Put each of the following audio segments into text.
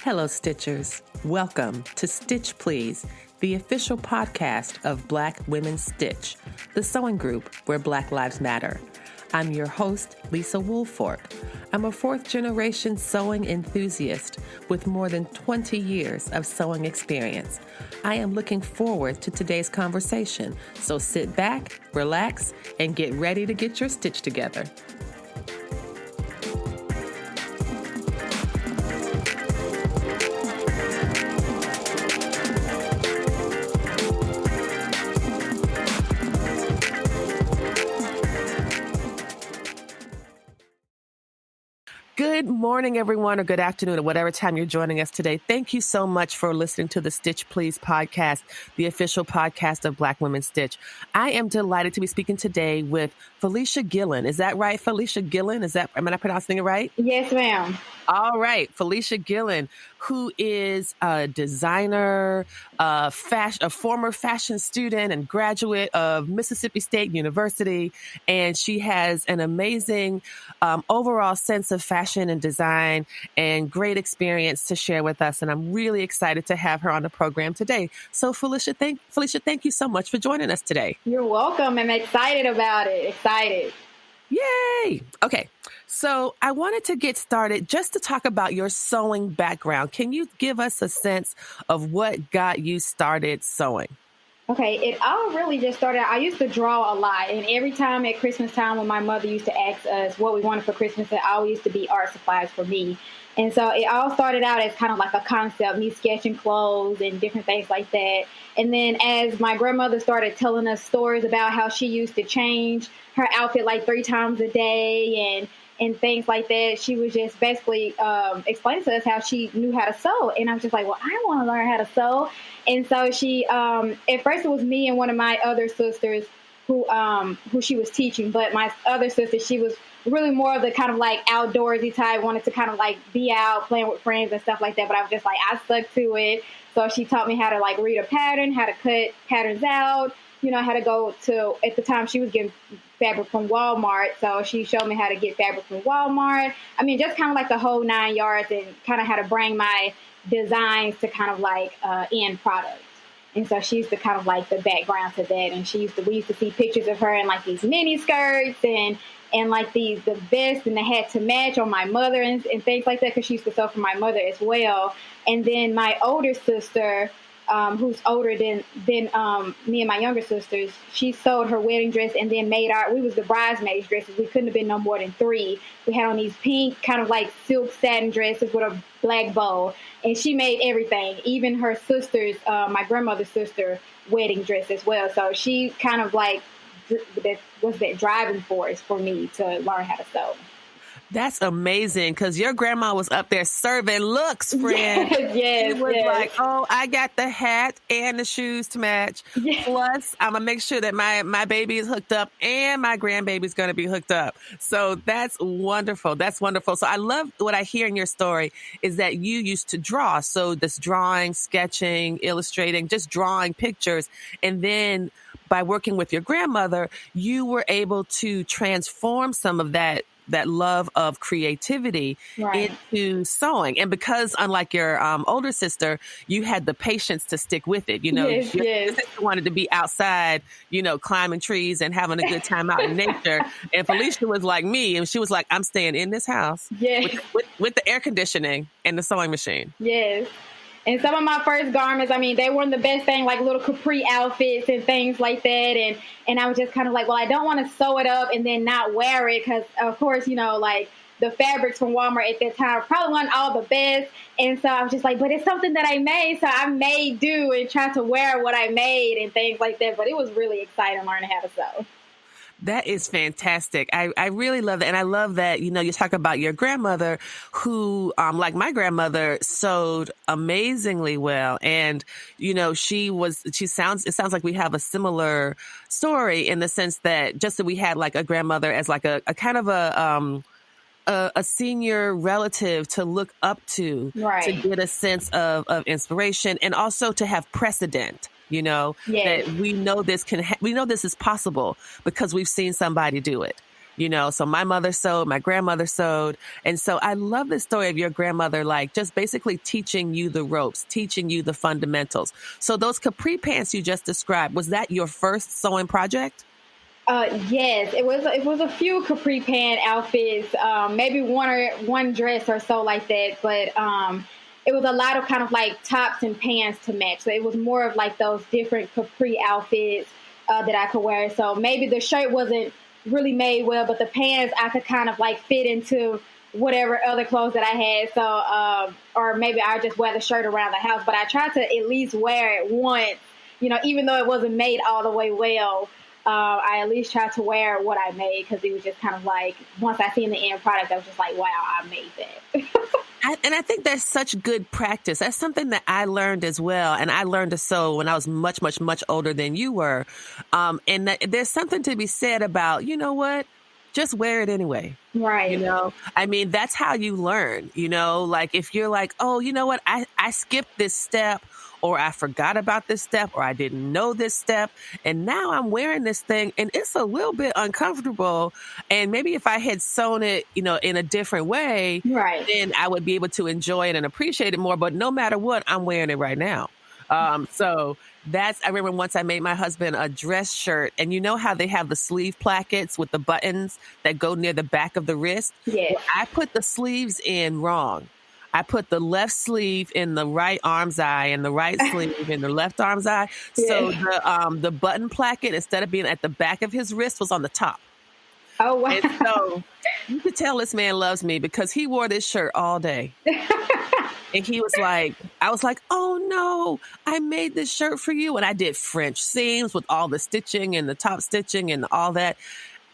Hello, Stitchers. Welcome to Stitch Please, the official podcast of Black Women Stitch, the sewing group where Black Lives Matter. I'm your host, Lisa Woolford. I'm a fourth-generation sewing enthusiast with more than 20 years of sewing experience. I am looking forward to today's conversation, so sit back, relax, and get ready to get your stitch together. Good morning, everyone, or good afternoon, or whatever time you're joining us today. Thank you so much for listening to the Stitch Please podcast, the official podcast of Black Women Stitch. I am delighted to be speaking today with Fleshia Gillon. Is that right, Fleshia Gillon? Am I pronouncing it right? Yes, ma'am. All right. Fleshia Gillon, who is a designer, a former fashion student and graduate of Mississippi State University. And she has an amazing overall sense of fashion and design and great experience to share with us. And I'm really excited to have her on the program today. So Fleshia, thank you so much for joining us today. You're welcome. I'm excited about it. Excited. Yay! Okay, so I wanted to get started just to talk about your sewing background. Can you give us a sense of what got you started sewing? Okay, it all really just started. I used to draw a lot, and every time at Christmas time when my mother used to ask us what we wanted for Christmas, it always used to be art supplies for me. And so it all started out as kind of like a concept, me sketching clothes and different things like that. And then as my grandmother started telling us stories about how she used to change her outfit like 3 times a day and things like that, she was just basically explaining to us how she knew how to sew. And I was just like, well, I want to learn how to sew. And so she, at first it was me and one of my other sisters who she was teaching. But my other sister, she was really more of the kind of like outdoorsy type, wanted to kind of like be out playing with friends and stuff like that. But I was just like, I stuck to it. So she taught me how to like read a pattern, how to cut patterns out, how to go to, at the time she was getting fabric from Walmart. So she showed me how to get fabric from Walmart. I mean, just kind of like the whole 9 yards, and kind of how to bring my designs to kind of like end product. And so she used to kind of like the background to that. And we used to see pictures of her in like these mini skirts and like the vest, and the hat to match on my mother and things like that, because she used to sew for my mother as well. And then my older sister, who's older than me and my younger sisters, she sewed her wedding dress and then we was the bridesmaids dresses. We couldn't have been no more than 3. We had on these pink kind of like silk satin dresses with a black bow, and she made everything, even her sister's, my grandmother's sister, wedding dress as well. So she kind of like that was that driving force for me to learn how to sew. That's amazing, because your grandma was up there serving looks, friend. Yes, she was like, oh, I got the hat and the shoes to match. Yes. Plus, I'm going to make sure that my baby is hooked up and my grandbaby's going to be hooked up. So that's wonderful. That's wonderful. So I love what I hear in your story is that you used to draw. So this drawing, sketching, illustrating, just drawing pictures. And then by working with your grandmother, you were able to transform some of that love of creativity into sewing. And because unlike your older sister, you had the patience to stick with it. Your sister wanted to be outside, climbing trees and having a good time out in nature. And Fleshia was like me, and she was like, I'm staying in this house with the air conditioning and the sewing machine. Yes. And some of my first garments, I mean, they weren't the best thing, like little capri outfits and things like that. And I was just kind of like, well, I don't want to sew it up and then not wear it, because, of course, like the fabrics from Walmart at that time probably weren't all the best. And so I was just like, but it's something that I made, so I made do and try to wear what I made and things like that. But it was really exciting learning how to sew. That is fantastic. I really love that. And I love that, you talk about your grandmother who, like my grandmother, sewed amazingly well. And, it sounds like we have a similar story in the sense that just that we had like a grandmother as like a kind of a senior relative to look up to get a sense of inspiration, and also to have precedent. That we know this this is possible because we've seen somebody do it. So my mother sewed, my grandmother sewed. And so I love the story of your grandmother, like just basically teaching you the ropes, teaching you the fundamentals. So those capri pants you just described, was that your first sewing project? Yes, it was. It was a few capri pant outfits, maybe one dress or so like that. But it was a lot of kind of like tops and pants to match. So it was more of like those different capri outfits that I could wear. So maybe the shirt wasn't really made well, but the pants I could kind of like fit into whatever other clothes that I had. So or maybe I just wear the shirt around the house. But I tried to at least wear it once, even though it wasn't made all the way well. I at least tried to wear what I made, because it was just kind of like, once I seen the end product, I was just like, wow, I made that. And I think that's such good practice. That's something that I learned as well. And I learned to sew when I was much, much, much older than you were. And there's something to be said about, you know what? Just wear it anyway. Right. I mean, that's how you learn, like if you're like, oh, you know what? I skipped this step, or I forgot about this step, or I didn't know this step, and now I'm wearing this thing and it's a little bit uncomfortable. And maybe if I had sewn it, in a different way, right, then I would be able to enjoy it and appreciate it more. But no matter what, I'm wearing it right now. So I remember once I made my husband a dress shirt, and you know how they have the sleeve plackets with the buttons that go near the back of the wrist? Yes. Well, I put the sleeves in wrong. I put the left sleeve in the right arm's eye and the right sleeve in the left arm's eye. So the button placket, instead of being at the back of his wrist, was on the top. Oh, wow. And so you could tell this man loves me, because he wore this shirt all day. And he was like, I was like, oh no, I made this shirt for you. And I did French seams with all the stitching and the top stitching and all that.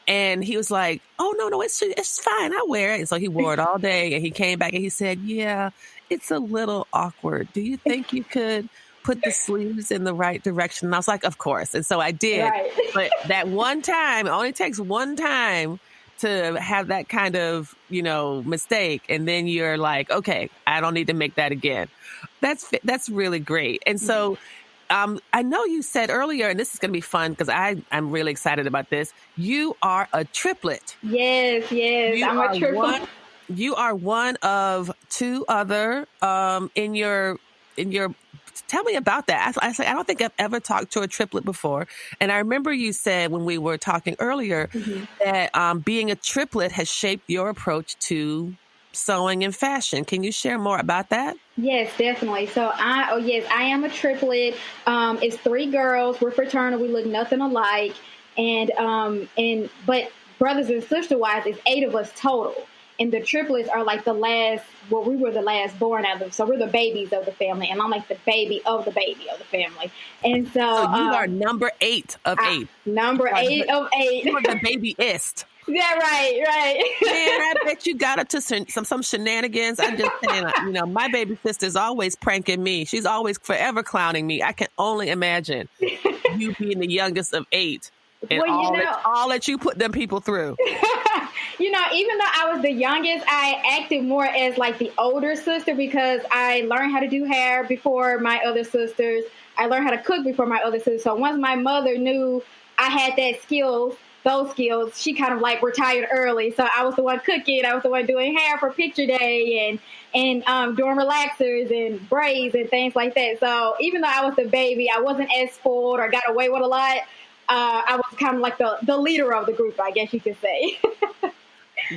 And he was like, oh, no, it's fine. I wear it. And so he wore it all day. And he came back and he said, yeah, it's a little awkward. Do you think you could put the sleeves in the right direction? And I was like, of course. And so I did. Right. But that one time, it only takes one time to have that kind of, mistake. And then you're like, okay, I don't need to make that again. That's really great. And so I know you said earlier, and this is going to be fun because I'm really excited about this. You are a triplet. Yes, I'm a triplet. You are one of two other in your. Tell me about that. I don't think I've ever talked to a triplet before. And I remember you said when we were talking earlier that being a triplet has shaped your approach to sewing and fashion. Can you share more about that? Yes, definitely. So I am a triplet. It's three girls. We're fraternal. We look nothing alike. But brothers and sister wise, it's 8 of us total. And the triplets are like we were the last born out of them. So we're the babies of the family. And I'm like the baby of the family. And so you are number 8 of 8. Number 8 of 8. You are the babyist. Yeah, right. Man, I bet you got up to some shenanigans. I'm just saying, my baby sister's always pranking me. She's always forever clowning me. I can only imagine you being the youngest of 8 and all that you put them people through. Even though I was the youngest, I acted more as like the older sister, because I learned how to do hair before my other sisters. I learned how to cook before my other sisters. So once my mother knew I had those skills, she kind of like retired early. So I was the one cooking. I was the one doing hair for picture day and doing relaxers and braids and things like that. So even though I was the baby, I wasn't as spoiled or got away with a lot. I was kind of like the leader of the group, I guess you could say.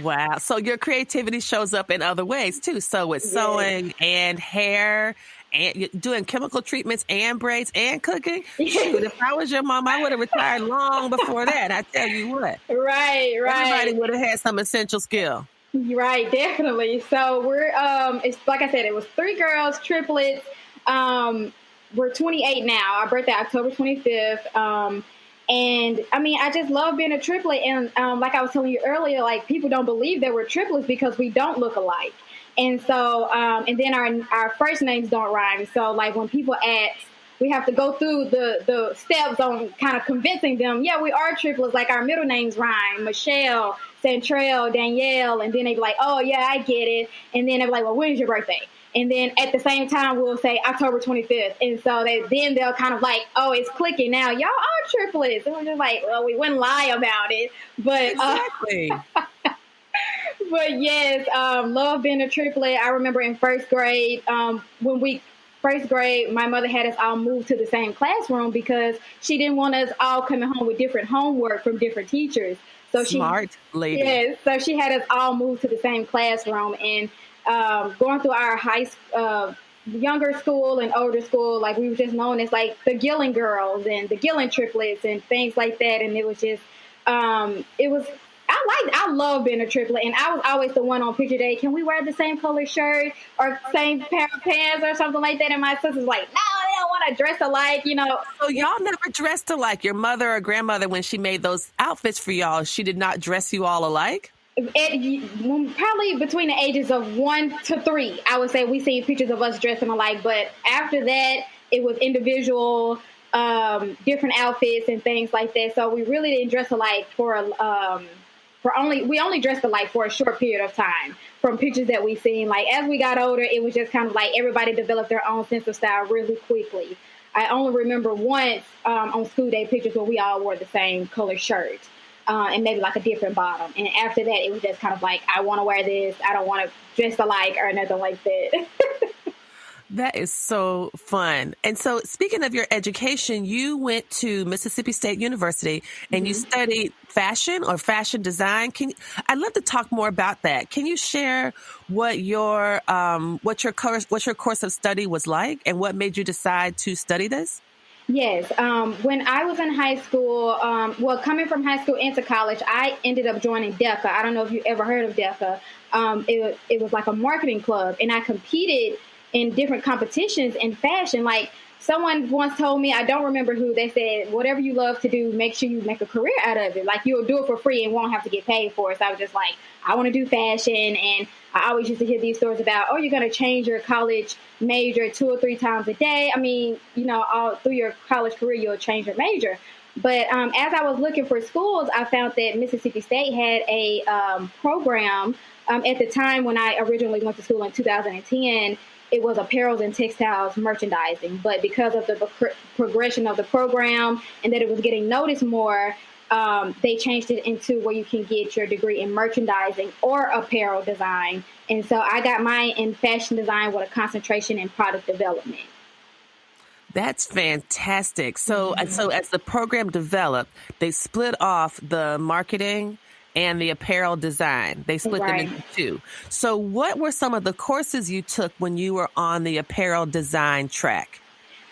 Wow. So your creativity shows up in other ways too. So with sewing and hair and doing chemical treatments and braids and cooking. Shoot, if I was your mom, I would have retired long before that. I tell you what. Right. Everybody would have had some essential skill. Right, definitely. So we're it's like I said, it was 3 girls, triplets. We're 28 now. Our birthday October 25th. And I mean, I just love being a triplet. And like I was telling you earlier, like people don't believe that we're triplets because we don't look alike. And so, and then our first names don't rhyme. So like when people ask, we have to go through the steps on kind of convincing them, yeah, we are triplets. Like our middle names rhyme, Michelle, Centrell, Danielle, and then they be like, oh yeah, I get it. And then they're like, well, when's your birthday? And then at the same time, we'll say October 25th. And so they'll kind of like, oh, it's clicking now. Y'all are triplets. And we're just like, well, we wouldn't lie about it. But exactly. But yes, love being a triplet. I remember in first grade, first grade, my mother had us all move to the same classroom because she didn't want us all coming home with different homework from different teachers. So Smart lady. Yes, so she had us all move to the same classroom. And going through our younger school and older school, like we were just known as like the Gillon girls and the Gillon triplets and things like that. And it was just, I love being a triplet, and I was always the one on picture day. Can we wear the same color shirt or same pair of pants or something like that? And my sister's like, no, I don't want to dress alike, So y'all never dressed alike. Your mother or grandmother, when she made those outfits for y'all, she did not dress you all alike? Probably between the ages of 1 to 3, I would say we see pictures of us dressing alike. But after that, it was individual, different outfits and things like that. So we really didn't dress alike we only dressed alike for a short period of time from pictures that we seen. Like as we got older, it was just kind of like everybody developed their own sense of style really quickly. I only remember once on school day pictures where we all wore the same color shirt. And maybe like a different bottom. And after that, it was just kind of like, I want to wear this. I don't want to dress alike or nothing like that. That is so fun. And so speaking of your education, you went to Mississippi State University and you studied fashion or fashion design. I'd love to talk more about that. Can you share what your course of study was like and what made you decide to study this? Yes. When I was in high school, coming from high school into college, I ended up joining DECA. I don't know if you ever heard of DECA. It was like a marketing club, and I competed in different competitions in fashion. Like someone once told me, I don't remember who, they said, whatever you love to do, make sure you make a career out of it. Like you'll do it for free and won't have to get paid for it. So I was just like, I want to do fashion. And I always used to hear these stories about, oh, you're going to change your college major 2 or 3 times a day. I mean, all through your college career, you'll change your major. But as I was looking for schools, I found that Mississippi State had a program at the time when I originally went to school in 2010. It was apparel and textiles merchandising. But because of the progression of the program and that it was getting noticed more, they changed it into where you can get your degree in merchandising or apparel design. And so I got mine in fashion design with a concentration in product development. That's fantastic. So as the program developed, they split off the marketing and the apparel design. They split them into 2. So what were some of the courses you took when you were on the apparel design track?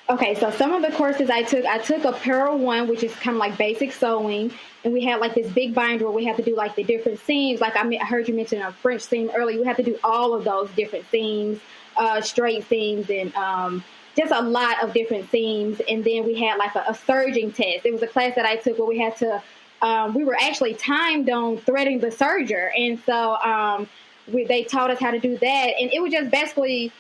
Okay, so some of the courses I took Apparel 1, which is kind of like basic sewing. And we had like this big binder where we had to do like the different seams. Like I heard you mention a French seam earlier. We had to do all of those different seams, straight seams, and just a lot of different seams. And then we had like a serging test. It was a class that I took where we had to, we were actually timed on threading the serger. And so they taught us how to do that. And it was just basically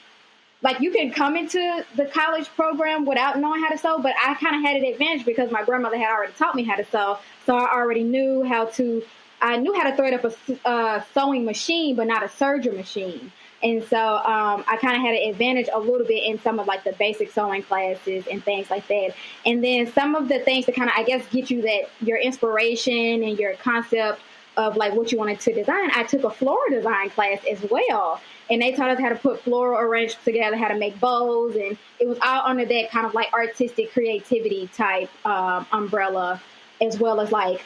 like you can come into the college program without knowing how to sew, but I kind of had an advantage because my grandmother had already taught me how to sew. So I already knew how to thread up a sewing machine, but not a serger machine. And so I kind of had an advantage a little bit in some of like the basic sewing classes and things like that. And then some of the things to kind of, I guess, get you that your inspiration and your concept of like what you wanted to design. I took a floral design class as well. And they taught us how to put floral arrangements together, how to make bows. And it was all under that kind of like artistic creativity type umbrella, as well as like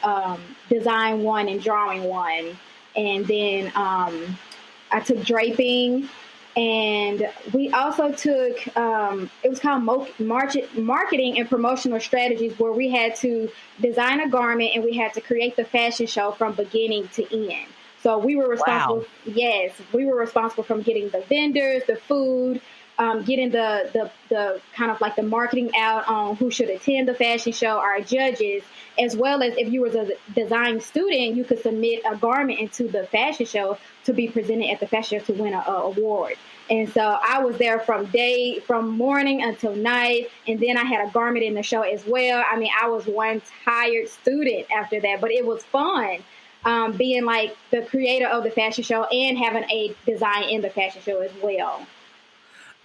design 1 and drawing 1. And then I took draping, and we also took, it was called marketing and promotional strategies, where we had to design a garment and we had to create the fashion show from beginning to end. So we were responsible. Wow. Yes, we were responsible from getting the vendors, the food, getting the kind of like the marketing out on who should attend the fashion show, our judges, as well as if you were a design student, you could submit a garment into the fashion show to be presented at the fashion show to win an award. And so I was there from morning until night. And then I had a garment in the show as well. I mean, I was one tired student after that, but it was fun. Being like the creator of the fashion show and having a design in the fashion show as well.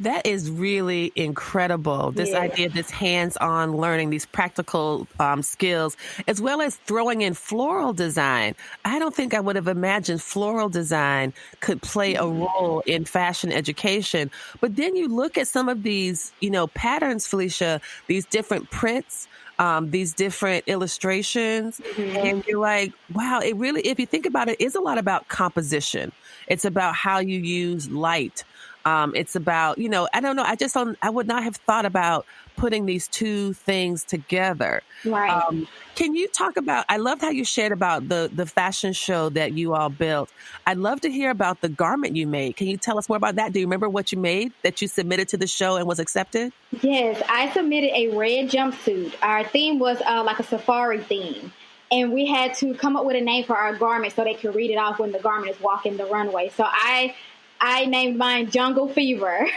That is really incredible. This idea, this hands-on learning, these practical skills, as well as throwing in floral design. I don't think I would have imagined floral design could play a role in fashion education. But then you look at some of these, patterns, Fleshia, these different prints, these different illustrations, and you're like, wow, it really, if you think about it, is a lot about composition. It's about how you use light. It's about, I don't know. I would not have thought about putting these two things together. Right. Can you talk about, I loved how you shared about the fashion show that you all built. I'd love to hear about the garment you made. Can you tell us more about that? Do you remember what you made that you submitted to the show and was accepted? Yes, I submitted a red jumpsuit. Our theme was like a safari theme. And we had to come up with a name for our garment so they could read it off when the garment is walking the runway. So I named mine Jungle Fever.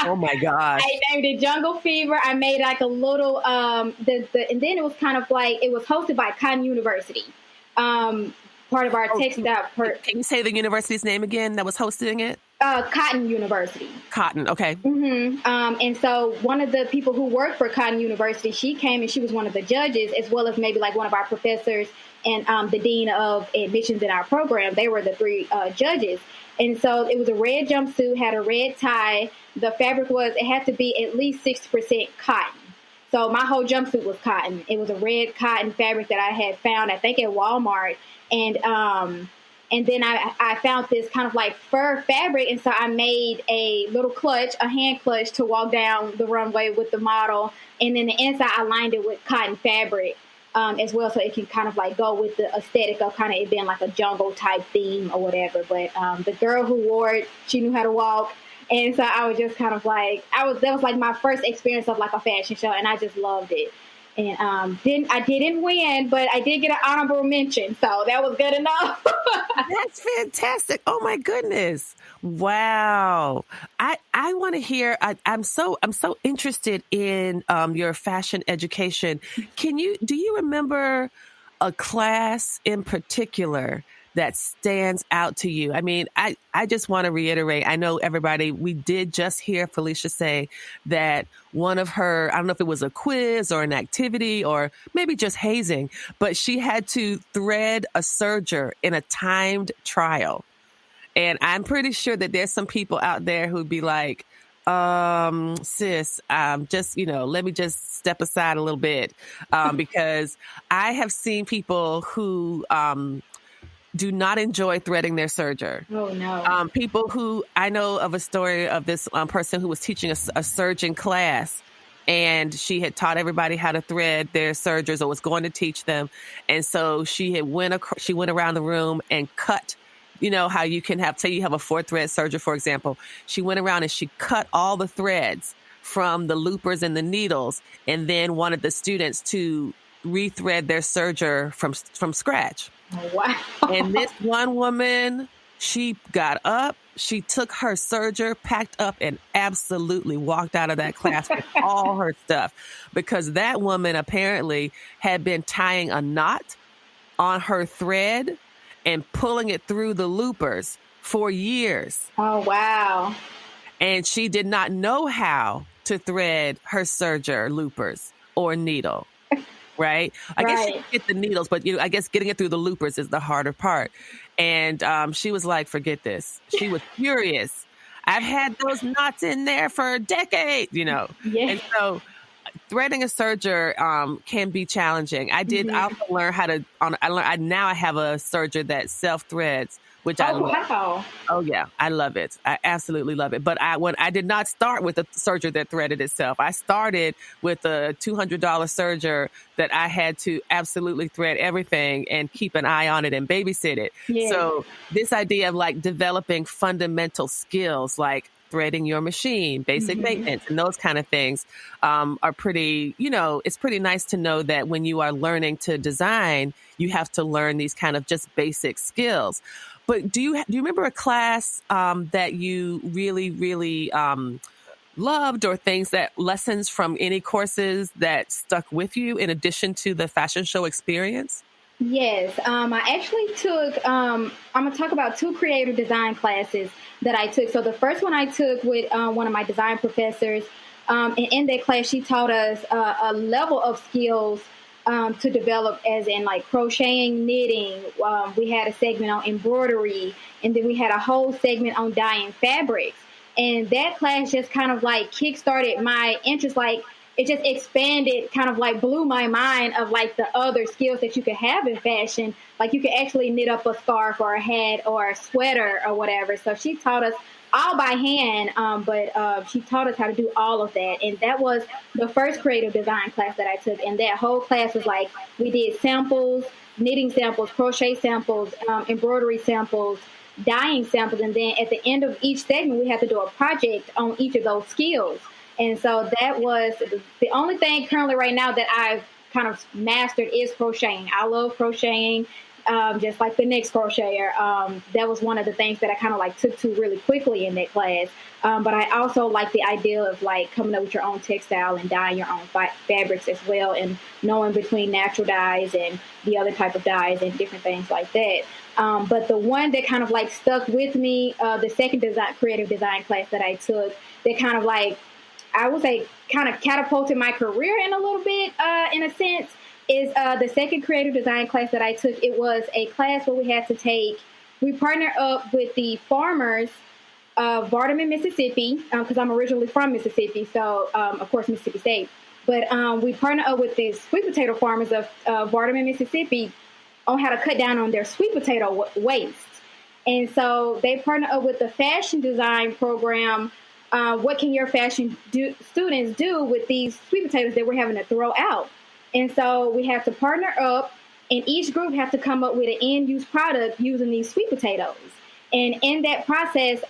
Oh my gosh. I named it Jungle Fever. I made like a little, and then it was kind of like, it was hosted by Cotton University. Part of our textile. Can you say the university's name again that was hosting it? Cotton University. Cotton, okay. And so one of the people who worked for Cotton University, she came and she was one of the judges, as well as maybe like one of our professors and the dean of admissions in our program. They were the three judges. And so it was a red jumpsuit, had a red tie. The fabric it had to be at least 60% cotton. So my whole jumpsuit was cotton. It was a red cotton fabric that I had found, I think, at Walmart. And then I found this kind of like fur fabric. And so I made a little clutch, a hand clutch to walk down the runway with the model. And then the inside, I lined it with cotton fabric. As well, so it can kind of like go with the aesthetic of kind of it being like a jungle type theme or whatever. But the girl who wore it, she knew how to walk, and so I was just kind of like that was like my first experience of like a fashion show, and I just loved it. And I didn't win, but I did get an honorable mention, so that was good enough. That's fantastic! Oh my goodness! Wow, I want to hear. I'm so interested in your fashion education. Do you remember a class in particular that stands out to you? I mean, I just want to reiterate, I know everybody, we did just hear Fleshia say that one of her, I don't know if it was a quiz or an activity or maybe just hazing, but she had to thread a serger in a timed trial. And I'm pretty sure that there's some people out there who'd be like, sis, just, let me just step aside a little bit, because I have seen people who, do not enjoy threading their serger. Oh, no. People who, I know of a story of this person who was teaching a serging class, and she had taught everybody how to thread their sergers or was going to teach them. And so she went around the room and cut, how you can have, say you have a 4-thread serger, for example. She went around and she cut all the threads from the loopers and the needles, and then wanted the students to rethread their serger from scratch. Wow. And this one woman, she got up, she took her serger, packed up, and absolutely walked out of that class with all her stuff, because that woman apparently had been tying a knot on her thread and pulling it through the loopers for years. Oh, wow. And she did not know how to thread her serger loopers or needle. Right? I guess she could get the needles, but I guess getting it through the loopers is the harder part. And she was like, forget this. She was furious. I've had those knots in there for a decade, Yeah. And so threading a serger can be challenging. I also learn how to, now I have a serger that self-threads, which I love. Wow. Oh, yeah. I love it. I absolutely love it. But I did not start with a serger that threaded itself. I started with a $200 serger that I had to absolutely thread everything and keep an eye on it and babysit it. Yeah. So this idea of like developing fundamental skills like threading your machine, basic maintenance, and those kind of things are pretty, it's pretty nice to know that when you are learning to design, you have to learn these kind of just basic skills. But do you remember a class that you really, really loved, or lessons from any courses that stuck with you in addition to the fashion show experience? Yes, I actually took, I'm going to talk about two creative design classes that I took. So the first one I took with one of my design professors, and in that class, she taught us a level of skills to develop, as in like crocheting, knitting. We had a segment on embroidery, and then we had a whole segment on dyeing fabrics. And that class just kind of like kickstarted my interest, like it just expanded, kind of like blew my mind of like the other skills that you could have in fashion. Like you could actually knit up a scarf or a hat or a sweater or whatever. So she taught us all by hand, but she taught us how to do all of that. And that was the first creative design class that I took. And that whole class was like, we did samples, knitting samples, crochet samples, embroidery samples, dyeing samples. And then at the end of each segment, we had to do a project on each of those skills. And so that was the only thing currently right now that I've kind of mastered is crocheting. I love crocheting, just like the next crocheter. That was one of the things that I kind of like took to really quickly in that class. But I also like the idea of like coming up with your own textile and dyeing your own fabrics as well, and knowing between natural dyes and the other type of dyes and different things like that. But the one that kind of like stuck with me, the second creative design class that I took, that kind of like, I would say kind of catapulted my career in a little bit, in a sense, is the second creative design class that I took. It was a class where we partnered up with the farmers of Vardaman, Mississippi, because I'm originally from Mississippi, so of course Mississippi State. But we partnered up with the sweet potato farmers of Vardaman, Mississippi, on how to cut down on their sweet potato waste. And so they partnered up with the fashion design program. What can your fashion students do with these sweet potatoes that we're having to throw out? And so we have to partner up, and each group have to come up with an end-use product using these sweet potatoes. And in that process,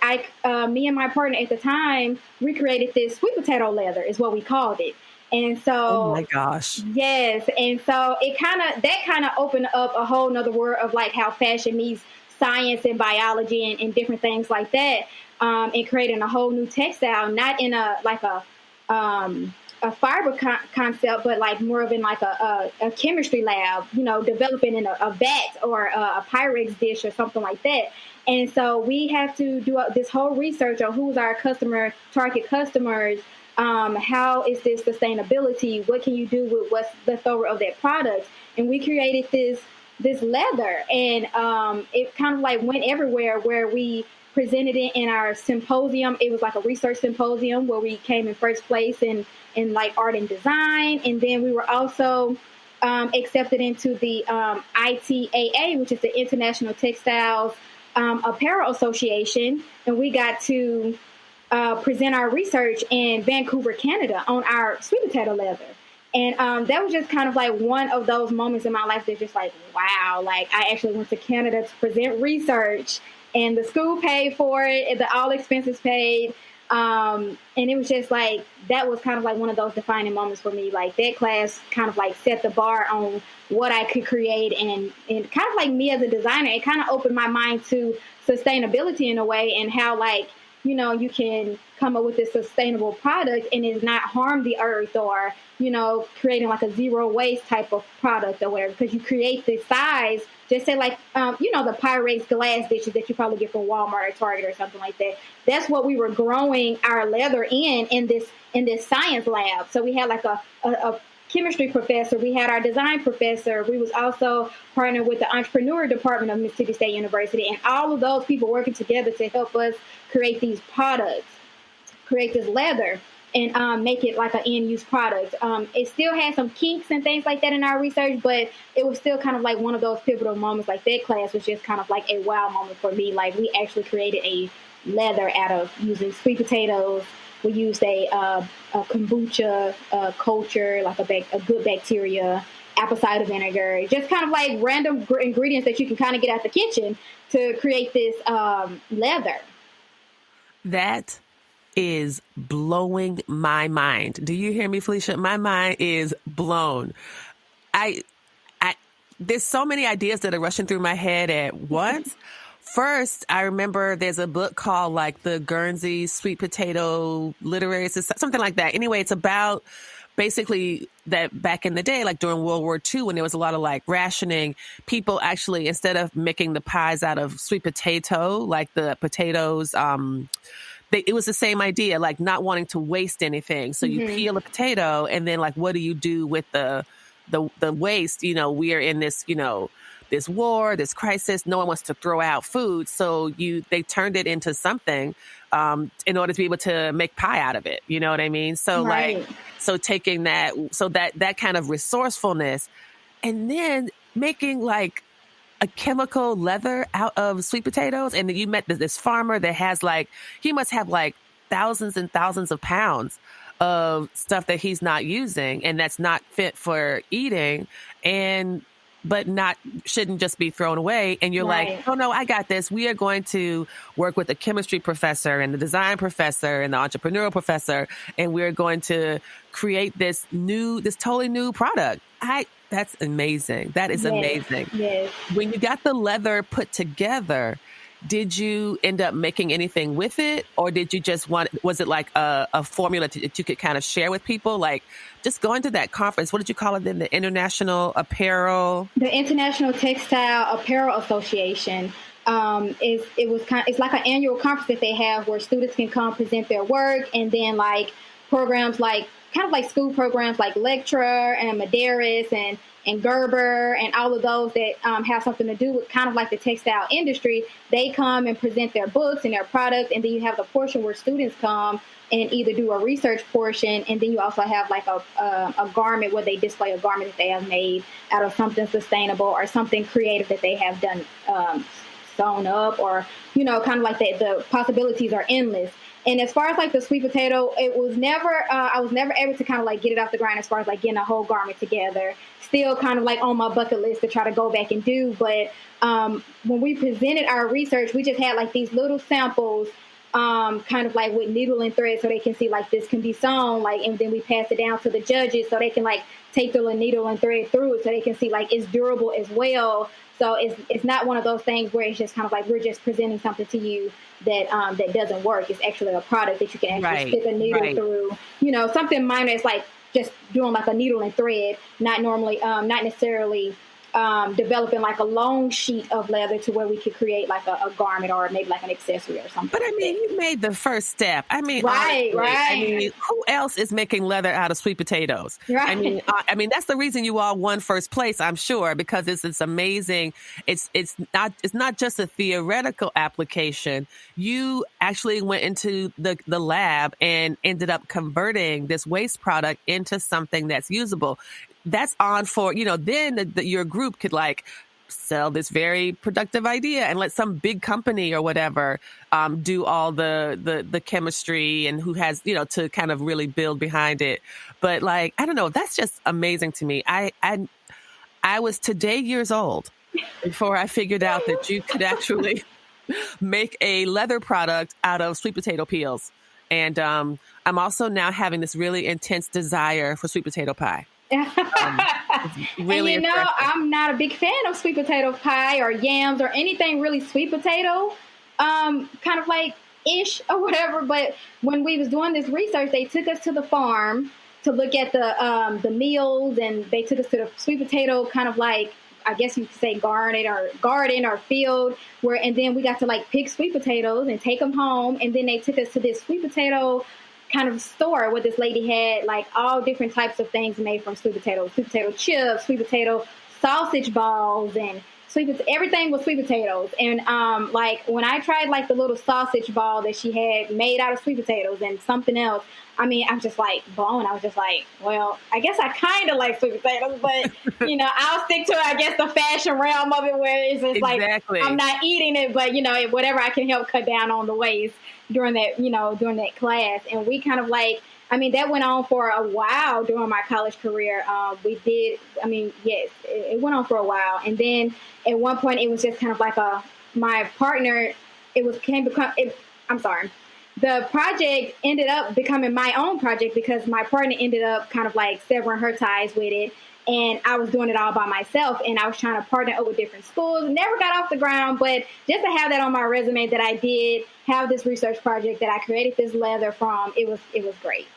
me and my partner at the time, recreated this sweet potato leather, is what we called it. And so, oh my gosh, yes. And so that kind of opened up a whole nother world of like how fashion needs science and biology and different things like that. And creating a whole new textile, not in a fiber concept, but like more of in like a chemistry lab, developing in a vat or a Pyrex dish or something like that. And so we have to do this whole research on who's our target customers. How is this sustainability? What can you do with what's left over of that product? And we created this leather, and it kind of like went everywhere, where we presented it in our symposium. It was like a research symposium where we came in first place in like art and design. And then we were also accepted into the ITAA, which is the International Textiles Apparel Association. And we got to present our research in Vancouver, Canada, on our sweet potato leather. And that was just kind of like one of those moments in my life that's just like, wow, like I actually went to Canada to present research, and the school paid for it, all expenses paid. And it was just like, that was kind of like one of those defining moments for me. Like that class kind of like set the bar on what I could create, and kind of like me as a designer, it kind of opened my mind to sustainability in a way, and how like, you can come up with this sustainable product and it not harm the earth, or, creating like a zero waste type of product or whatever, because you create this size, just say like, the Pyrex glass dishes that you probably get from Walmart or Target or something like that. That's what we were growing our leather in this science lab. So we had like a chemistry professor, we had our design professor, we was also partnered with the entrepreneur department of Mississippi State University, and all of those people working together to help us create these products, create this leather, and make it like an end-use product. It still had some kinks and things like that in our research, but it was still kind of like one of those pivotal moments. Like that class was just kind of like a wow moment for me. Like we actually created a leather out of using sweet potatoes. We used a kombucha culture, like a good bacteria, apple cider vinegar, just kind of like random ingredients that you can kind of get out the kitchen to create this leather. That is blowing my mind. Do you hear me, Fleshia? My mind is blown. There's so many ideas that are rushing through my head at once. first, I remember there's a book called like the Guernsey Sweet Potato Literary Society, something like that. Anyway, it's about basically that back in the day, like during World War II, when there was a lot of like rationing, people actually, instead of making the pies out of sweet potato, like the potatoes, it was the same idea, like not wanting to waste anything. So you peel a potato, and then like, what do you do with the waste? You know, we are in this, you know, this war, this crisis. No one wants to throw out food, so they turned it into something in order to be able to make pie out of it. You know what I mean? So like, so taking that, so that kind of resourcefulness, and then making like a chemical leather out of sweet potatoes. And then you met this farmer that has like, he must have like thousands and thousands of pounds of stuff that he's not using and that's not fit for eating, but shouldn't just be thrown away. And you're like, oh no, I got this. We are going to work with the chemistry professor and the design professor and the entrepreneurial professor, and we're going to create this totally new product. That's amazing. That is amazing. Yes. When you got the leather put together, did you end up making anything with it, or did you just was it like a formula that you could kind of share with people? Like just going to that conference, what did you call it then? The International Apparel? The International Textile Apparel Association. It's like an annual conference that they have where students can come present their work, and then like programs like kind of like school programs like Lecturer and Medeiros and Gerber and all of those that have something to do with kind of like the textile industry. They come and present their books and their products, and then you have the portion where students come and either do a research portion, and then you also have like a garment where they display a garment that they have made out of something sustainable or something creative that they have done, sewn up, or, you know, kind of like the possibilities are endless. And as far as like the sweet potato, I was never able to kind of like get it off the ground as far as like getting a whole garment together. Still kind of like on my bucket list to try to go back and do. But when we presented our research, we just had like these little samples, kind of like with needle and thread, so they can see like this can be sewn, like, and then we pass it down to the judges so they can like take the needle and thread through it so they can see like it's durable as well. So it's not one of those things where it's just kind of like we're just presenting something to you that doesn't work. It's actually a product that you can actually stick a needle through. You know, something minor is like just doing like a needle and thread, not necessarily developing like a long sheet of leather to where we could create like a garment or maybe like an accessory or something. But I mean, you made the first step. I mean, right. I mean, who else is making leather out of sweet potatoes? Right. I mean, that's the reason you all won first place, I'm sure, because it's amazing. It's not just a theoretical application. You actually went into the lab and ended up converting this waste product into something that's usable. That's on for, you know, then your group could like sell this very productive idea and let some big company or whatever do all the chemistry and who has, you know, to kind of really build behind it. But like, I don't know, that's just amazing to me. I was today years old before I figured out that you could actually make a leather product out of sweet potato peels. And I'm also now having this really intense desire for sweet potato pie. Really, and you know, I'm not a big fan of sweet potato pie or yams or anything really sweet potato, kind of like ish or whatever. But when we was doing this research, they took us to the farm to look at the meals, and they took us to the sweet potato kind of like, I guess you could say garden or field, and then we got to like pick sweet potatoes and take them home, and then they took us to this sweet potato kind of store where this lady had like all different types of things made from sweet potato chips, sweet potato sausage balls, and everything was sweet potatoes. And like when I tried like the little sausage ball that she had made out of sweet potatoes and something else, I mean, I'm just like blown. I was just like, well, I guess I kind of like sweet potatoes, but you know, I'll stick to, I guess, the fashion realm of it, where it's just like I'm not eating it, but you know, whatever I can help cut down on the waste during that class. And we kind of like, I mean, that went on for a while during my college career. It went on for a while. And then at one point it was just kind of like my partner, the project ended up becoming my own project because my partner ended up kind of like severing her ties with it. And I was doing it all by myself, and I was trying to partner up with different schools. Never got off the ground, but just to have that on my resume that I did have this research project that I created this leather from, it was great.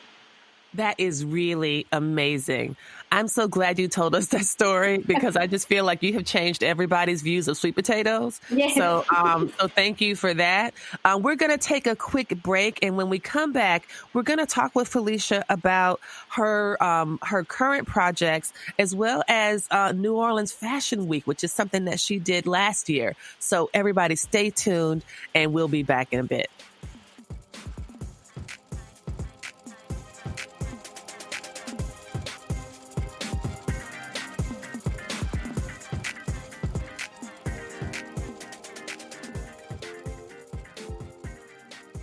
That is really amazing. I'm so glad you told us that story because I just feel like you have changed everybody's views of sweet potatoes. Yes. So thank you for that. We're going to take a quick break. And when we come back, we're going to talk with Fleshia about her current projects as well as New Orleans Fashion Week, which is something that she did last year. So everybody stay tuned and we'll be back in a bit.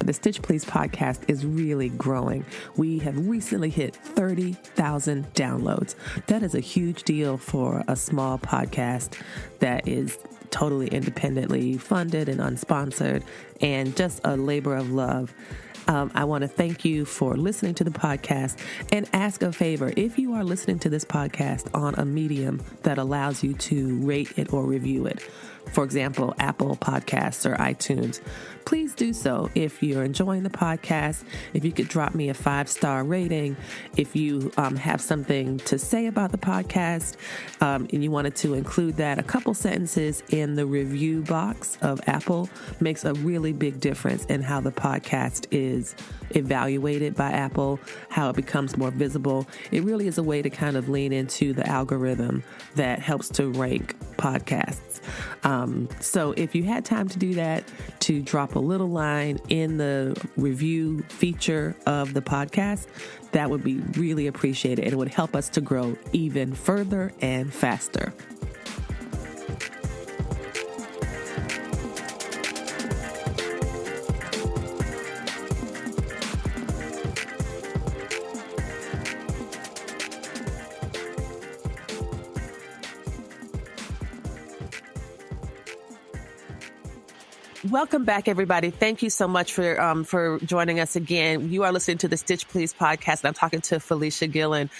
The Stitch Please podcast is really growing. We have recently hit 30,000 downloads. That is a huge deal for a small podcast that is totally independently funded and unsponsored and just a labor of love. I want to thank you for listening to the podcast and ask a favor. If you are listening to this podcast on a medium that allows you to rate it or review it, for example, Apple Podcasts or iTunes, please do so. If you're enjoying the podcast, if you could drop me a 5-star rating, if you have something to say about the podcast and you wanted to include that, a couple sentences in the review box of Apple makes a really big difference in how the podcast is evaluated by Apple, how it becomes more visible. It really is a way to kind of lean into the algorithm that helps to rank podcasts. So if you had time to do that, to drop a little line in the review feature of the podcast, that would be really appreciated and it would help us to grow even further and faster. Welcome back, everybody. Thank you so much for joining us again. You are listening to the Stitch Please podcast, and I'm talking to Fleshia Gillon,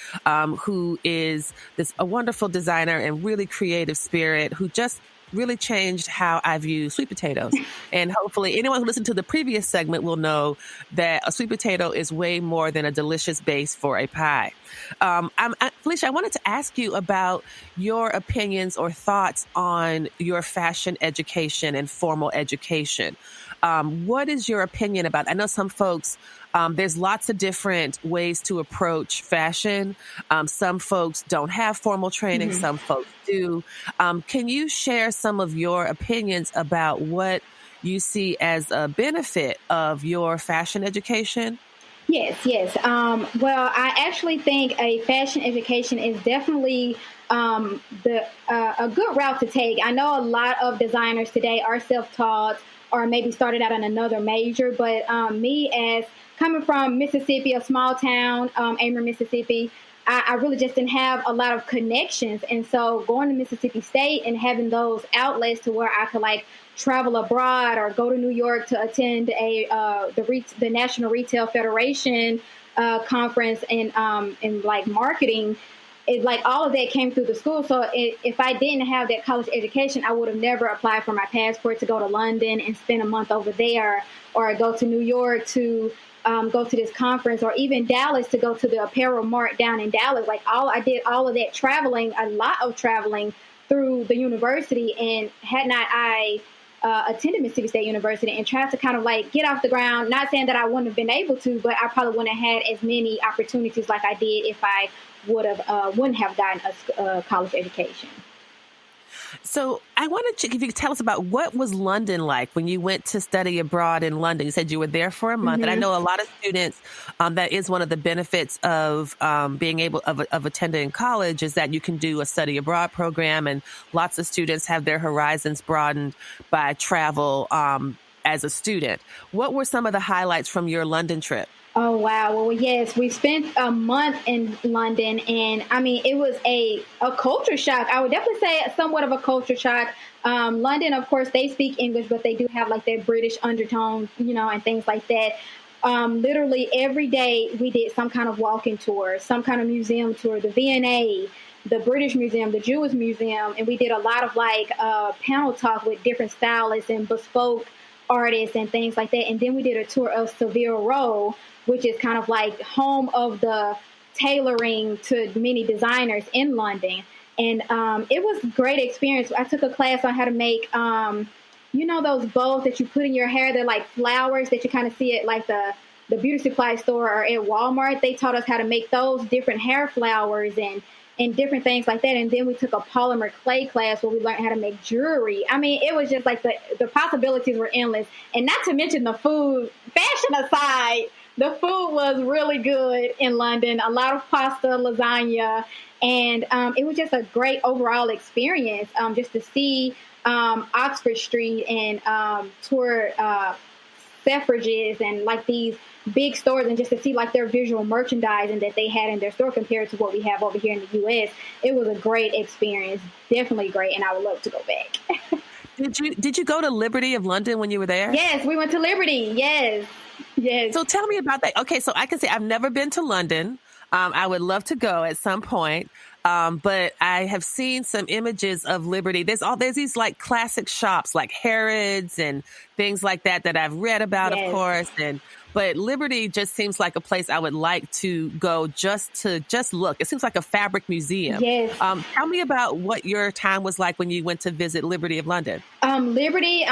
who is a wonderful designer and really creative spirit who just really changed how I view sweet potatoes. And hopefully anyone who listened to the previous segment will know that a sweet potato is way more than a delicious base for a pie. Fleshia, I wanted to ask you about your opinions or thoughts on your fashion education and formal education. What is your opinion about? I know some folks, there's lots of different ways to approach fashion. Some folks don't have formal training. Mm-hmm. Some folks do. Can you share some of your opinions about what you see as a benefit of your fashion education? Yes. Well, I actually think a fashion education is definitely a good route to take. I know a lot of designers today are self-taught or maybe started out in another major, but me, as coming from Mississippi, a small town, Amer, Mississippi, I really just didn't have a lot of connections. And so going to Mississippi State and having those outlets to where I could like travel abroad or go to New York to attend the National Retail Federation conference in like marketing, it like all of that came through the school. So if I didn't have that college education, I would have never applied for my passport to go to London and spend a month over there, or go to New York to go to this conference, or even Dallas to go to the Apparel Mart down in Dallas. Like I did all of that traveling, a lot of traveling through the university. And had not I attended Mississippi State University and tried to kind of like get off the ground, not saying that I wouldn't have been able to, but I probably wouldn't have had as many opportunities like I did if I wouldn't have gotten a college education. So I wanted to, if you could tell us about what was London like when you went to study abroad in London. You said you were there for a month. Mm-hmm. And I know a lot of students, that is one of the benefits of being able of attending college, is that you can do a study abroad program. And lots of students have their horizons broadened by travel as a student. What were some of the highlights from your London trip? Oh, wow. Well, yes, we spent a month in London, and I mean, it was a culture shock. I would definitely say somewhat of a culture shock. London, of course, they speak English, but they do have like their British undertone, and things like that. Literally every day we did some kind of walking tour, some kind of museum tour, the V&A, the British Museum, the Jewish Museum, and we did a lot of like panel talk with different stylists and bespoke artists and things like that. And then we did a tour of Savile Row, which is kind of like home of the tailoring to many designers in London. And it was a great experience. I took a class on how to make, those bows that you put in your hair. They're like flowers that you kind of see at like the beauty supply store or at Walmart. They taught us how to make those different hair flowers and different things like that. And then we took a polymer clay class where we learned how to make jewelry. I mean, it was just like the possibilities were endless. And not to mention the food, fashion aside, the food was really good in London. A lot of pasta, lasagna, and it was just a great overall experience just to see Oxford Street and tour Selfridges and like these big stores, and just to see like their visual merchandising that they had in their store compared to what we have over here in the U.S. It was a great experience, definitely great, and I would love to go back. Did you go to Liberty of London when you were there? Yes, we went to Liberty. Yes. So tell me about that. Okay, so I can say I've never been to London. I would love to go at some point. But I have seen some images of Liberty. There's these like classic shops like Harrods and things like that I've read about, yes, of course. But Liberty just seems like a place I would like to go just to look. It seems like a fabric museum. Yes. Tell me about what your time was like when you went to visit Liberty of London. Liberty,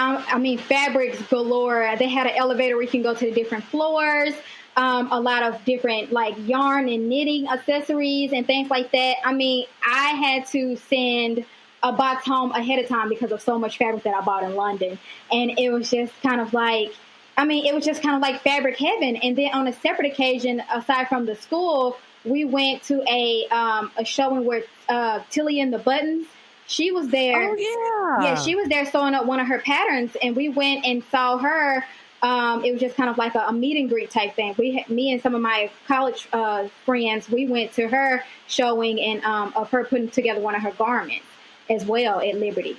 fabrics galore. They had an elevator where you can go to the different floors. A lot of different like yarn and knitting accessories and things like that. I mean, I had to send a box home ahead of time because of so much fabric that I bought in London. And it was just kind of like, fabric heaven. And then on a separate occasion, aside from the school, we went to a showing where Tilly and the Buttons, she was there. Oh, yeah. Yeah, she was there sewing up one of her patterns. And we went and saw her. It was just kind of like a meet and greet type thing. Me and some of my college friends, we went to her showing and of her putting together one of her garments as well at Liberty.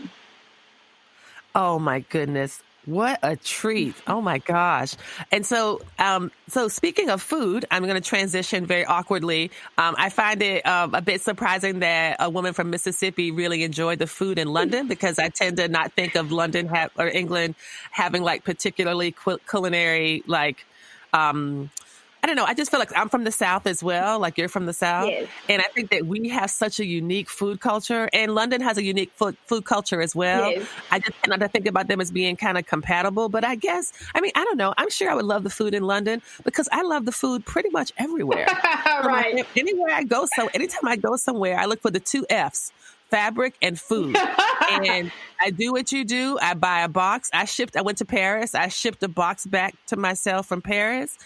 Oh my goodness. What a treat. Oh my gosh. And so speaking of food, I'm going to transition very awkwardly. I find it a bit surprising that a woman from Mississippi really enjoyed the food in London, because I tend to not think of London or England having like particularly culinary, like, I don't know. I just feel like I'm from the South as well. Like you're from the South. Yes. And I think that we have such a unique food culture, and London has a unique food culture as well. Yes. I just tend to think about them as being kind of compatible. But I don't know. I'm sure I would love the food in London because I love the food pretty much everywhere. Right. Anywhere I go, anytime I go somewhere, I look for the 2 F's. Fabric and food. And I do what you do. I buy a box. I went to Paris. I shipped a box back to myself from Paris.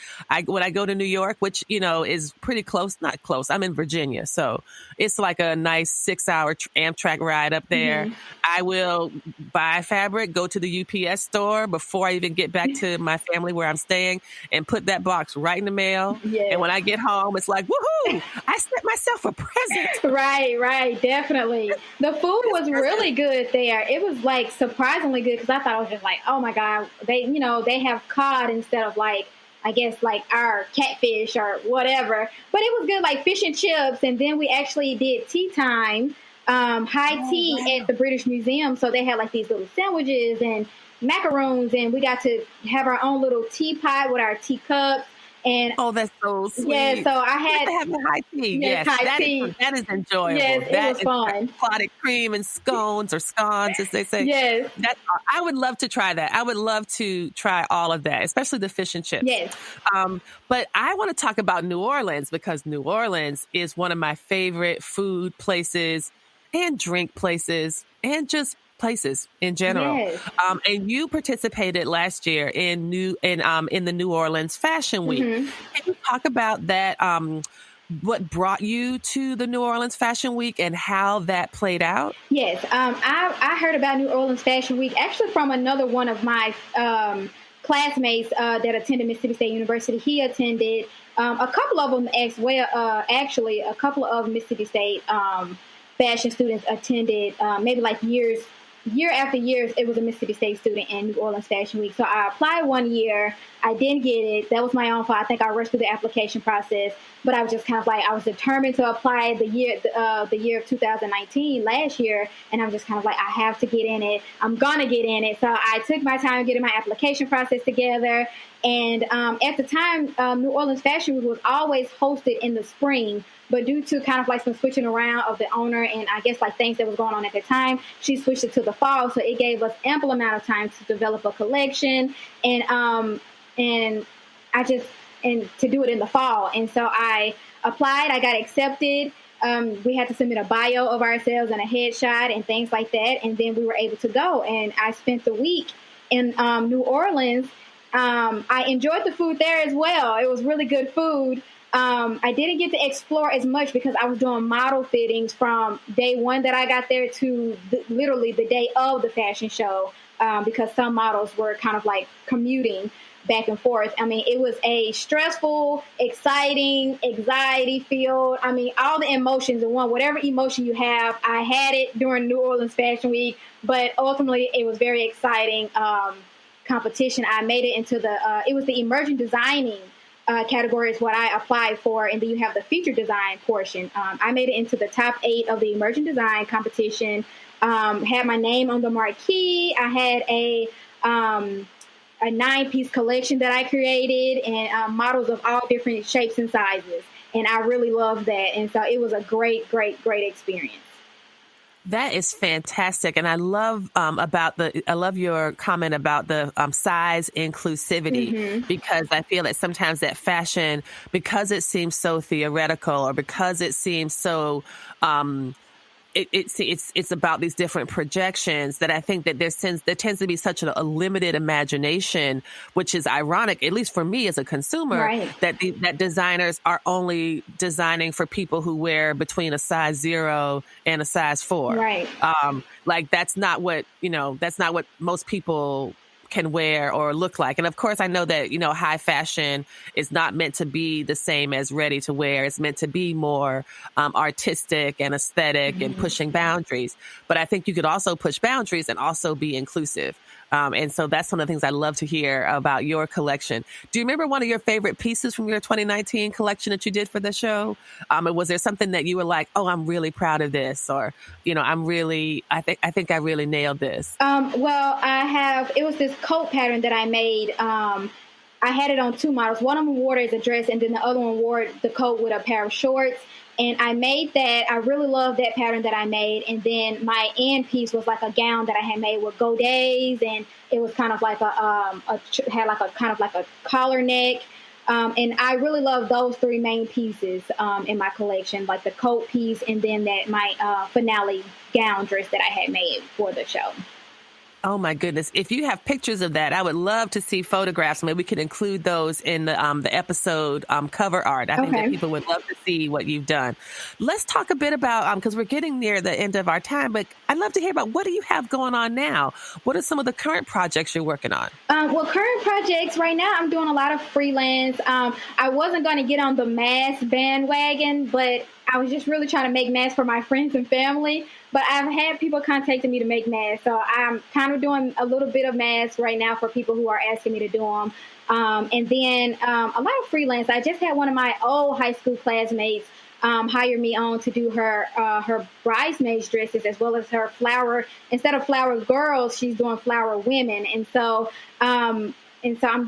When I go to New York, which, is pretty close, not close. I'm in Virginia. So it's like a nice 6-hour Amtrak ride up there. Mm-hmm. I will buy fabric, go to the UPS store before I even get back to my family where I'm staying, and put that box right in the mail. Yes. And when I get home, it's like, woohoo, I sent myself a present. Right. Definitely. The food was really good there. It was like surprisingly good, because I thought I was just like, oh my God, they have cod instead of like, I guess like our catfish or whatever. But it was good, like fish and chips. And then we actually did tea time, high tea at the British Museum. So they had like these little sandwiches and macaroons, and we got to have our own little teapot with our teacups. And that's so sweet. Yeah, so I had to have the high tea. Yes, high tea. That is enjoyable. Yes, it was fun. Clotted cream and scones, or scones, as they say. Yes, I would love to try that. I would love to try all of that, especially the fish and chips. Yes. But I want to talk about New Orleans, because New Orleans is one of my favorite food places and drink places and just places in general. Yes. And you participated last year in the New Orleans Fashion Week. Mm-hmm. Can you talk about that? What brought you to the New Orleans Fashion Week and how that played out? Yes. I heard about New Orleans Fashion Week actually from another one of my classmates that attended Mississippi State University. He attended a couple of them as well. Actually, a couple of Mississippi State fashion students attended maybe like years year after year, it was a Mississippi State student in New Orleans Fashion Week. So I applied one year. I didn't get it. That was my own fault. I think I rushed through the application process, but I was just kind of like, I was determined to apply the year of 2019, last year. And I'm just kind of like, I have to get in it. I'm going to get in it. So I took my time getting my application process together. And at the time, New Orleans Fashion Week was always hosted in the spring. But due to kind of like some switching around of the owner and I guess like things that was going on at the time, she switched it to the fall. So it gave us ample amount of time to develop a collection and to do it in the fall. And so I applied, I got accepted. We had to submit a bio of ourselves and a headshot and things like that. And then we were able to go. And I spent the week in New Orleans. I enjoyed the food there as well. It was really good food. I didn't get to explore as much because I was doing model fittings from day one that I got there to literally the day of the fashion show, because some models were kind of like commuting back and forth. I mean, it was a stressful, exciting, anxiety-filled, I mean, all the emotions in one. Whatever emotion you have, I had it during New Orleans Fashion Week, but ultimately it was very exciting competition. I made it into it was the emerging designing category is what I applied for, and then you have the feature design portion. I made it into the top 8 of the emerging design competition. Had my name on the marquee. I had a 9-piece collection that I created, and models of all different shapes and sizes. And I really loved that, and so it was a great experience. That is fantastic. And I love I love your comment about the size inclusivity, because I feel that sometimes that fashion, because it seems so theoretical or because it seems so it's about these different projections, that I think that there tends to be such a limited imagination, which is ironic, at least for me as a consumer, right, that designers are only designing for people who wear between a size 0 and a size 4. Right. Like that's not what most people can wear or look like. And of course, I know that, high fashion is not meant to be the same as ready to wear. It's meant to be more artistic and aesthetic and pushing boundaries. But I think you could also push boundaries and also be inclusive. And so that's one of the things I love to hear about your collection. Do you remember one of your favorite pieces from your 2019 collection that you did for the show? And was there something that you were like, oh, I'm really proud of this, or, I think I really nailed this? Well, it was this coat pattern that I made. I had it on 2 models. One of them wore it as a dress, and then the other one wore the coat with a pair of shorts. And I made that. I really love that pattern that I made. And then my end piece was like a gown that I had made with godets, and it was kind of like had like a kind of like a collar neck. And I really love those 3 main pieces in my collection, like the coat piece, and then my finale gown dress that I had made for the show. Oh my goodness. If you have pictures of that, I would love to see photographs. Maybe we could include those in the episode cover art. I think that people would love to see what you've done. Let's talk a bit about, because we're getting near the end of our time, but I'd love to hear about what do you have going on now? What are some of the current projects you're working on? Well, current projects right now, I'm doing a lot of freelance. I wasn't going to get on the mass bandwagon, but I was just really trying to make masks for my friends and family. But I've had people contacting me to make masks. So I'm kind of doing a little bit of masks right now for people who are asking me to do them. And then a lot of freelance. I just had one of my old high school classmates hire me on to do her bridesmaids dresses, as well as her flower. Instead of flower girls, she's doing flower women. And so I'm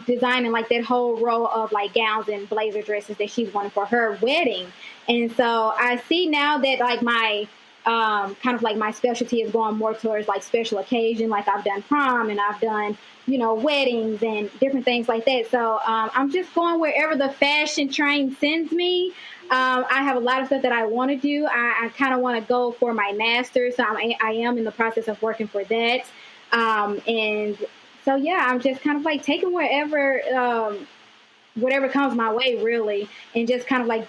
designing like that whole row of like gowns and blazer dresses that she's wanting for her wedding. And so I see now that like my kind of like my specialty is going more towards like special occasion. Like I've done prom and I've done, weddings and different things like that. So I'm just going wherever the fashion train sends me. I have a lot of stuff that I want to do. I kind of want to go for my master's. So I am in the process of working for that. And so, yeah, I'm just kind of like taking whatever comes my way, really, and just kind of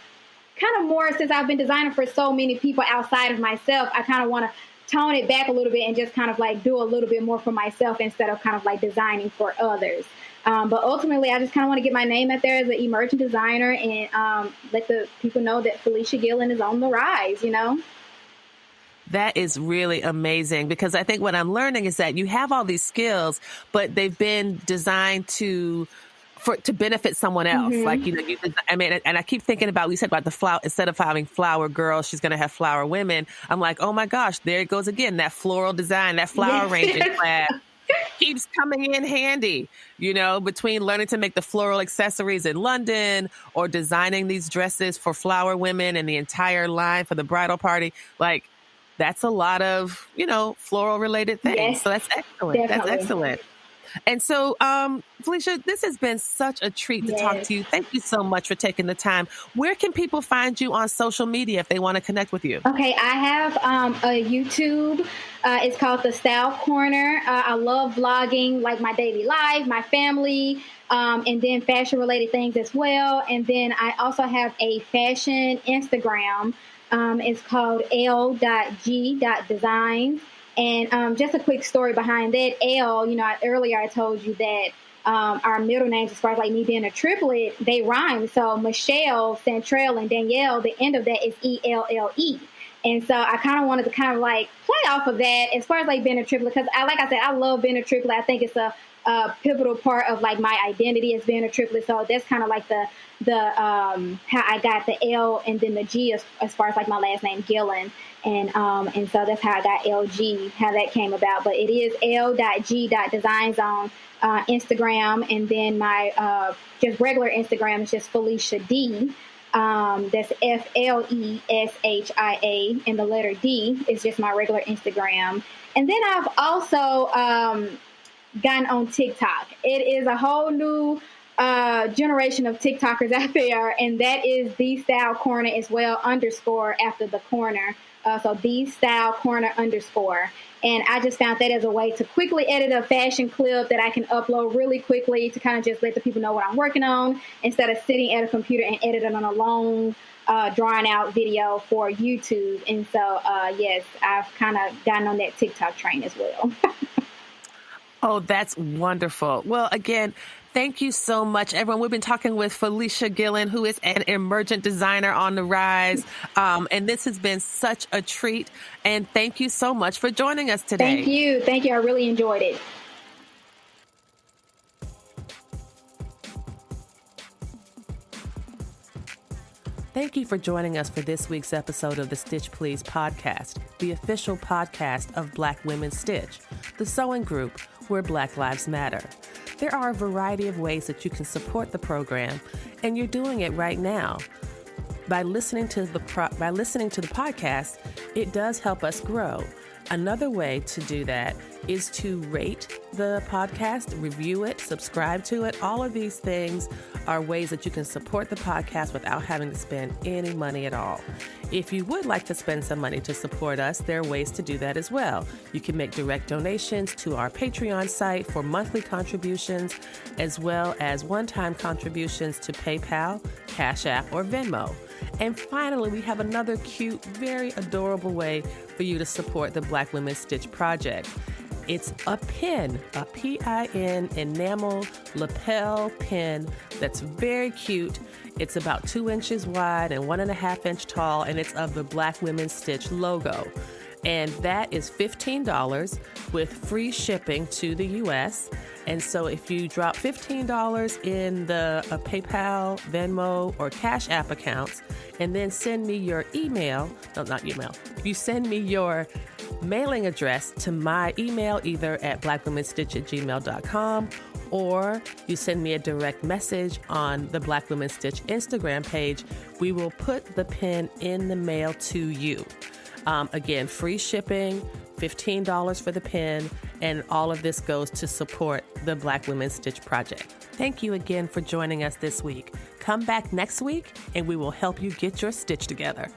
more, since I've been designing for so many people outside of myself, I kind of want to tone it back a little bit and just kind of like do a little bit more for myself instead of kind of like designing for others. But ultimately, I just kind of want to get my name out there as an emerging designer and let the people know that Fleshia Gillon is on the rise, That is really amazing, because I think what I'm learning is that you have all these skills, but they've been designed to benefit someone else. Like, I mean, and I keep thinking about, we said about the flower, instead of having flower girls, she's going to have flower women. I'm like, oh my gosh, there it goes again. That floral design, that flower arranging class keeps coming in handy, between learning to make the floral accessories in London or designing these dresses for flower women and the entire line for the bridal party. Like, that's a lot of, floral related things. Yes, so that's excellent. definitely. That's excellent. And so, Fleshia, this has been such a treat to talk to you. Thank you so much for taking the time. Where can people find you on social media if they want to connect with you? Okay, I have a YouTube. It's called The Style Corner. I love vlogging, like my daily life, my family, and then fashion-related things as well. And then I also have a fashion Instagram. It's called l.g.designs. And just a quick story behind that. L, earlier I told you that our middle names, as far as like me being a triplet, they rhyme. So Michelle, Centrell, and Danielle, the end of that is E-L-L-E. And so I kind of wanted to kind of like play off of that as far as like being a triplet, because like I said, I love being a triplet. I think it's a pivotal part of like my identity as being a triplet. So that's kind of like the how I got the L and then the G as far as like my last name, Gillon. And so that's how I got LG, how that came about. But it is l.g.designs on Instagram. And then my just regular Instagram is just Fleshia D. That's Fleshia, and the letter D is just my regular Instagram. And then I've also gotten on TikTok. It is a whole new generation of TikTokers out there, and that is The Style Corner as well, _ after the corner. So The Style Corner _ And I just found that as a way to quickly edit a fashion clip that I can upload really quickly to kind of just let the people know what I'm working on, instead of sitting at a computer and editing on a long, drawn out video for YouTube. And so, yes, I've kind of gotten on that TikTok train as well. Oh, that's wonderful. Well, again, thank you so much, everyone. We've been talking with Fleshia Gillon, who is an emergent designer on the rise. And this has been such a treat. And thank you so much for joining us today. Thank you. Thank you. I really enjoyed it. Thank you for joining us for this week's episode of the Stitch Please podcast, the official podcast of Black Women Stitch, the sewing group where Black Lives Matter. There are a variety of ways that you can support the program, and you're doing it right now. By listening to the podcast, it does help us grow. Another way to do that is to rate the podcast, review it, subscribe to it. All of these things are ways that you can support the podcast without having to spend any money at all. If you would like to spend some money to support us, there are ways to do that as well. You can make direct donations to our Patreon site for monthly contributions, as well as one-time contributions to PayPal, Cash App, or Venmo. And finally, we have another cute, very adorable way for you to support the Black Women Stitch project. It's a pin, a PIN enamel lapel pin that's very cute. It's about 2 inches wide and 1.5 inch tall, and it's of the Black Women Stitch logo. And that is $15 with free shipping to the U.S. And so if you drop $15 in the PayPal, Venmo, or Cash App accounts, and then send me your if you send me your mailing address to my email, either at blackwomenstitch@gmail.com, or you send me a direct message on the Black Women Stitch Instagram page, we will put the pin in the mail to you. Again, free shipping, $15 for the pin, and all of this goes to support the Black Women Stitch project. Thank you again for joining us this week. Come back next week and we will help you get your stitch together.